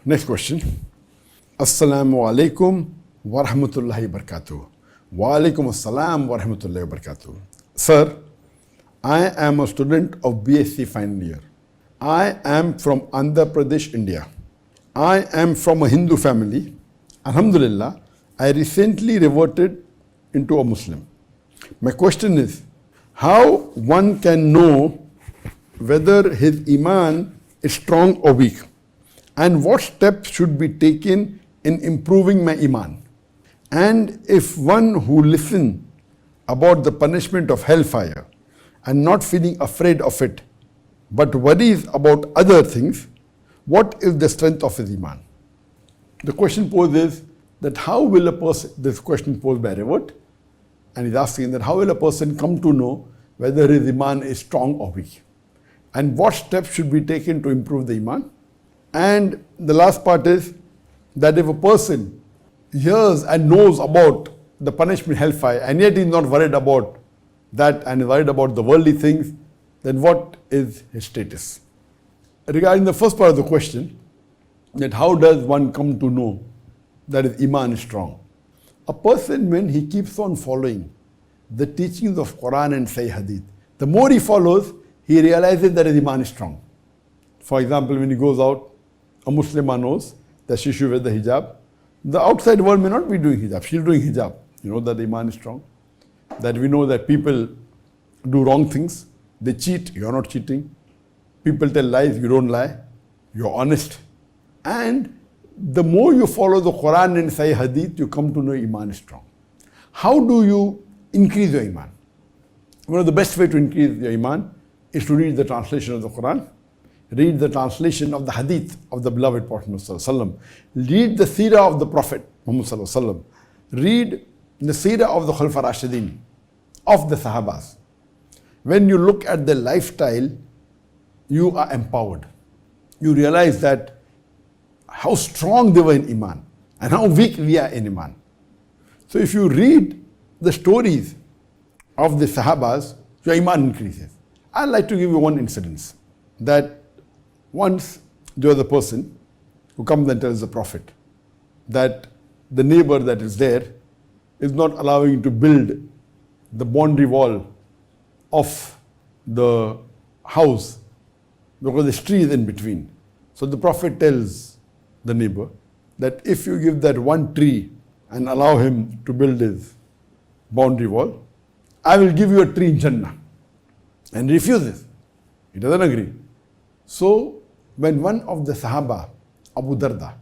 Next question. Assalamu alaikum wa rahmatullahi wa barakatuh. Wa alaikum assalam wa rahmatullahi wa barakatuh. Sir, I am a student of BSc final year. I am from Andhra Pradesh, India. I am from a Hindu family. Alhamdulillah, I recently reverted into a Muslim. My question is, how one can know whether his iman is strong or weak, and what steps should be taken in improving my iman? And if one who listens about the punishment of hellfire and not feeling afraid of it, but worries about other things, what is the strength of his iman? The question posed is that how will a person, this question posed by Revert, and he's asking that how will a person come to know whether his iman is strong or weak? And what steps should be taken to improve the iman? And the last part is that if a person hears and knows about the punishment hellfire and yet is not worried about that and is worried about the worldly things, then what is his status? Regarding the first part of the question, that how does one come to know that his iman is strong? A person, when he keeps on following the teachings of Quran and Sahih Hadith, the more he follows, he realizes that his iman is strong. For example, when he goes out, a Muslimah knows that she should wear the hijab. The outside world may not be doing hijab. She's doing hijab. You know that the iman is strong. That we know that people do wrong things. They cheat. You're not cheating. People tell lies. You don't lie. You're honest. And the more you follow the Quran and Sahih Hadith, you come to know iman is strong. How do you increase your iman? One of the best way to increase your iman is to read the translation of the Quran, read the translation of the Hadith of the beloved Prophet Muhammad, read the Seerah of the Prophet Muhammad, read the Seerah of the Khulafa Rashidin, of the Sahabas. When you look at their lifestyle, you are empowered. You realize that how strong they were in iman and how weak we are in iman. So if you read the stories of the Sahabas, your iman increases. I'd like to give you one incident, that once there was a person who comes and tells the Prophet that the neighbor that is there is not allowing him to build the boundary wall of the house because there's trees in between. So the Prophet tells the neighbor that if you give that one tree and allow him to build his boundary wall, I will give you a tree in Jannah. And he refuses. He doesn't agree. So when one of the Sahaba, Abu Darda,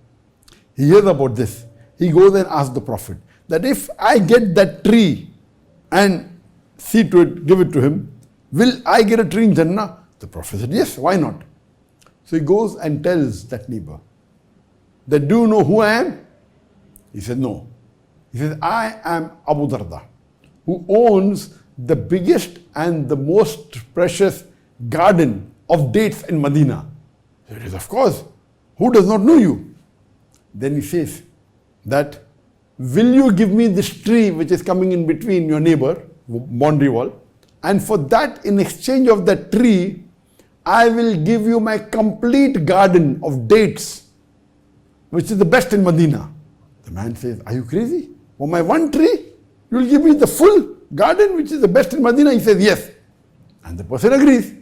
he hears about this, he goes and asks the Prophet that if I get that tree and see to it, give it to him, will I get a tree in Jannah? The Prophet said, yes, why not? So he goes and tells that neighbor that, do you know who I am? He said, no. He says, I am Abu Darda, who owns the biggest and the most precious garden of dates in Medina. He says, of course, who does not know you? Then he says that, will you give me this tree which is coming in between your neighbor, boundary wall, and for that, in exchange of that tree, I will give you my complete garden of dates, which is the best in Medina. The man says, are you crazy? For my one tree, you will give me the full garden which is the best in Medina? He says, yes. And the person agrees.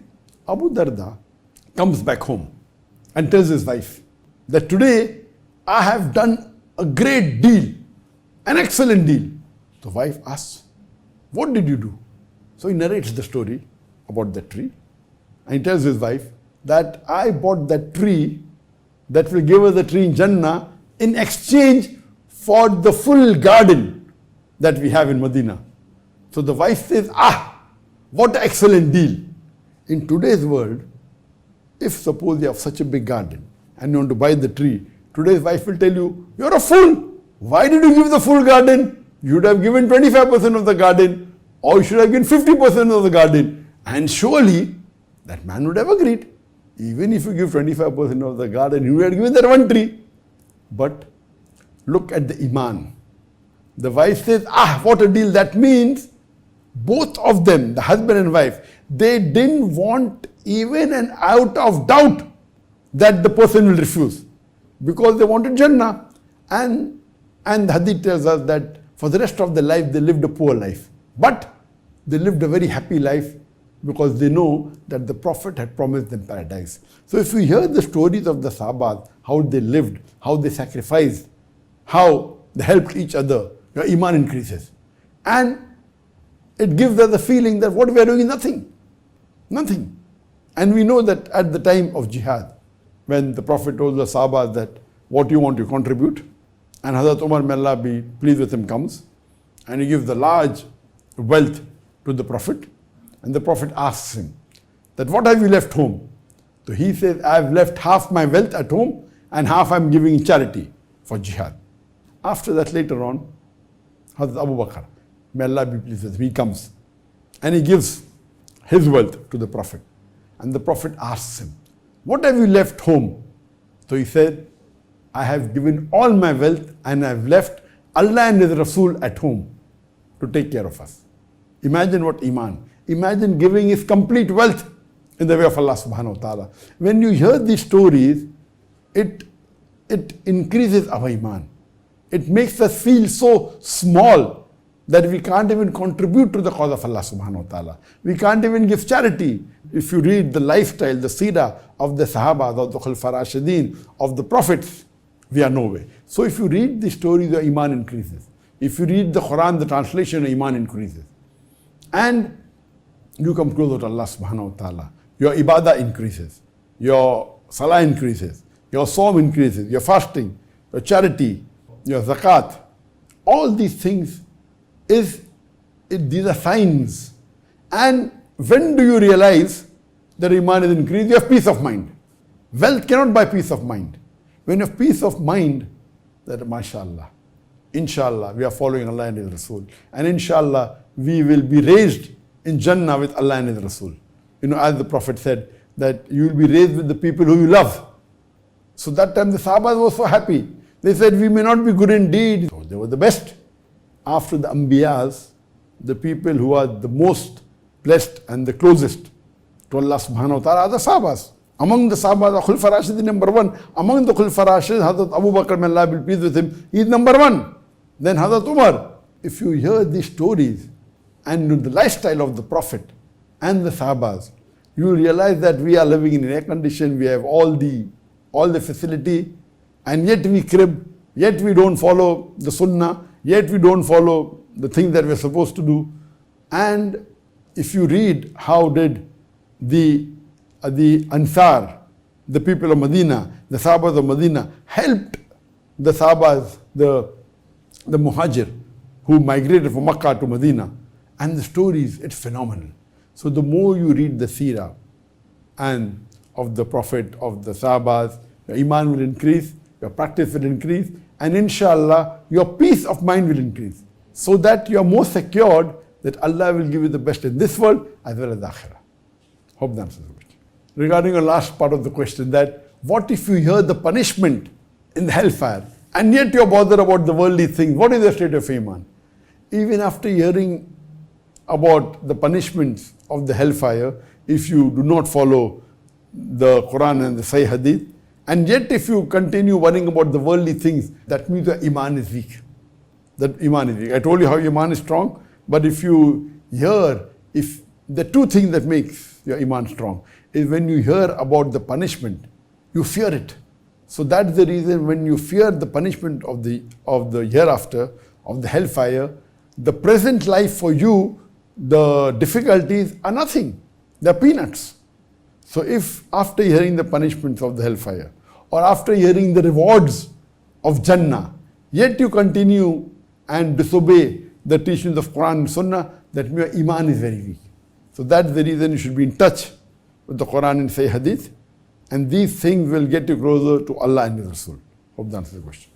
Abu Darda comes back home and tells his wife that today I have done a great deal, an excellent deal. The wife asks, what did you do? So he narrates the story about that tree. And he tells his wife that I bought that tree that will give us the tree in Jannah in exchange for the full garden that we have in Medina. So the wife says, what an excellent deal. In today's world, if suppose you have such a big garden and you want to buy the tree, today's wife will tell you, you're a fool. Why did you give the full garden? You would have given 25% of the garden, or you should have given 50% of the garden. And surely that man would have agreed. Even if you give 25% of the garden, you would have given that one tree. But look at the iman. The wife says, what a deal. That means both of them, the husband and wife, they didn't want even an iota of doubt that the person will refuse. because they wanted Jannah. And the hadith tells us that for the rest of their life they lived a poor life. But they lived a very happy life because they know that the Prophet had promised them paradise. So if we hear the stories of the Sahaba, how they lived, how they sacrificed, how they helped each other, your iman increases. And it gives us the feeling that what we are doing is nothing. Nothing. And we know that at the time of jihad, when the Prophet told the Sahaba that what you want to contribute, and Hazrat Umar, may Allah be pleased with him, comes and he gives the large wealth to the Prophet, and the Prophet asks him that what have you left home? So he says, I have left half my wealth at home and half I am giving in charity for jihad. After that, later on, Hazrat Abu Bakr, may Allah be pleased with him, he comes and he gives his wealth to the Prophet, and the Prophet asks him, what have you left home? So he said, I have given all my wealth and I have left Allah and His Rasul at home to take care of us. Imagine what iman. Imagine giving his complete wealth in the way of Allah subhanahu wa ta'ala. When you hear these stories, it increases our iman. It makes us feel so small that we can't even contribute to the cause of Allah subhanahu wa ta'ala. We can't even give charity. If you read the lifestyle, the seerah of the Sahaba, of the Khulafa Rashidin, of the Prophets, we are nowhere. So if you read the stories, your iman increases. If you read the Quran, the translation, your iman increases. And you come closer to Allah subhanahu wa ta'ala. Your ibadah increases. Your salah increases. Your sawm increases. Your fasting, your charity, your zakat. All these things, these are signs. And when do you realize that iman is increased? You have peace of mind. Wealth cannot buy peace of mind. When you have peace of mind, that mashallah, inshallah, we are following Allah and His Rasul. And inshallah, we will be raised in Jannah with Allah and His Rasul. You know, as the Prophet said, that you will be raised with the people who you love. So that time the Sahabas were so happy. They said, we may not be good in deed. So they were the best. After the Anbiyas, the people who are the most blessed and the closest to Allah subhanahu wa ta'ala are the Sahabas. Among the Sahaba, the Khulafa Rashidin, number one. Among the Khulafa Rashidin, Hazrat Abu Bakr, may Allah be pleased with him, he is number one. Then Hazrat Umar. If you hear these stories and the lifestyle of the Prophet and the Sahabas, you will realize that we are living in air condition, we have all the facility, and yet we crib, yet we don't follow the Sunnah, yet we don't follow the things that we're supposed to do. And if you read how did the Ansar, the people of Medina, the Sahabas of Medina, helped the Sahabas, the Muhajir, who migrated from Makkah to Medina. And the stories, it's phenomenal. So the more you read the seerah and of the Prophet, of the Sahabas, your iman will increase, your practice will increase, and inshallah, your peace of mind will increase. So that you are more secured that Allah will give you the best in this world as well as the akhirah. Hope that answers the question. Regarding the last part of the question, that what if you hear the punishment in the hellfire and yet you're bothered about the worldly things? What is the state of iman? Even after hearing about the punishments of the hellfire, if you do not follow the Quran and the Sahih Hadith, and yet if you continue worrying about the worldly things, that means your iman is weak. That iman is weak. I told you how iman is strong, but if you hear, if the two things that makes your iman strong is when you hear about the punishment, you fear it. So that's the reason when you fear the punishment of the hereafter, of the hellfire, the present life for you, the difficulties are nothing. They're peanuts. So if after hearing the punishments of the hellfire, or after hearing the rewards of Jannah, yet you continue and disobey the teachings of Quran and Sunnah, that your iman is very weak. So that's the reason you should be in touch with the Quran and Sahih Hadith, and these things will get you closer to Allah and His Rasul. Hope that answers the question.